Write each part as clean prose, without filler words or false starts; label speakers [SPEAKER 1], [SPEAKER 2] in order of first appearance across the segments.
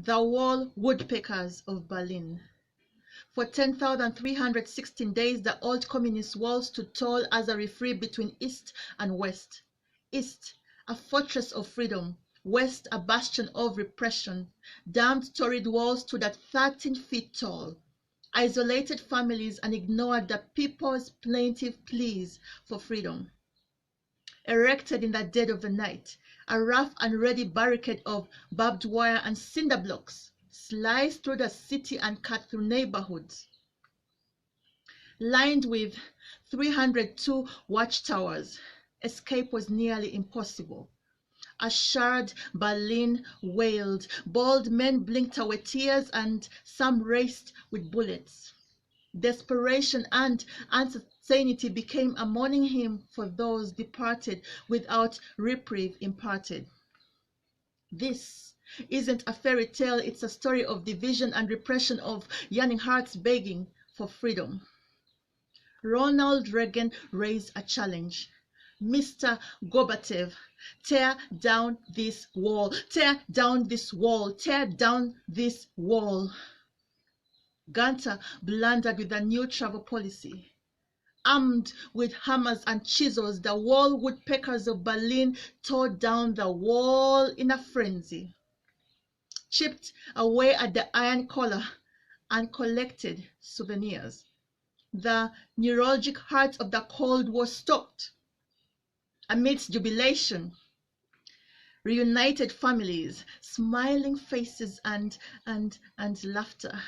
[SPEAKER 1] The wall woodpeckers of Berlin. For 10,316 days, the old communist wall stood tall as a referee between East and West. East, a fortress of freedom. West, a bastion of repression. Damned torrid walls stood at 13 feet tall, isolated families and ignored the people's plaintive pleas for freedom. Erected in the dead of the night, a rough and ready barricade of barbed wire and cinder blocks sliced through the city and cut through neighborhoods. Lined with 302 watchtowers, escape was nearly impossible. A charred Berlin wailed, bald men blinked away tears, and some raced with bullets. Desperation and uncertainty became a mourning hymn for those departed without reprieve imparted. This isn't a fairy tale, it's a story of division and repression, of yearning hearts begging for freedom. Ronald Reagan raised a challenge. Mr. Gorbachev, tear down this wall, tear down this wall, tear down this wall. Gunter blundered with a new travel policy. Armed with hammers and chisels, the wall woodpeckers of Berlin tore down the wall in a frenzy, chipped away at the iron collar, and collected souvenirs. The neuralgic heart of the Cold War stopped. Amidst jubilation, reunited families, smiling faces, and laughter.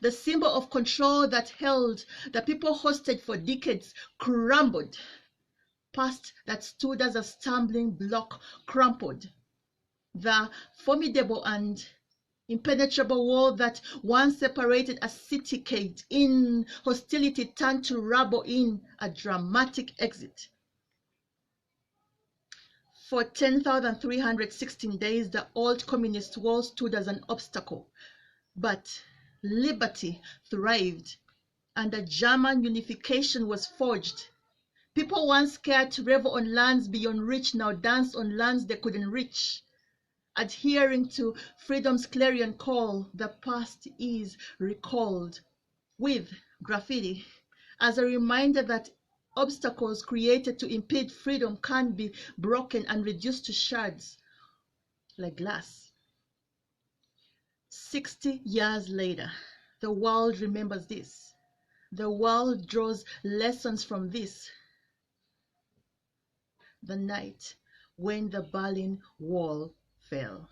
[SPEAKER 1] The symbol of control that held the people hostage for decades crumbled. Past that stood as a stumbling block crumpled. The formidable and impenetrable wall that once separated a cityscape in hostility turned to rubble in a dramatic exit. For 10,316 days, the old communist wall stood as an obstacle, but liberty thrived, and a German unification was forged. People once scared to revel on lands beyond reach now danced on lands they couldn't reach. Adhering to freedom's clarion call, the past is recalled with graffiti as a reminder that obstacles created to impede freedom can be broken and reduced to shards like glass. 60 years later, the world remembers this. The world draws lessons from this. The night when the Berlin Wall fell.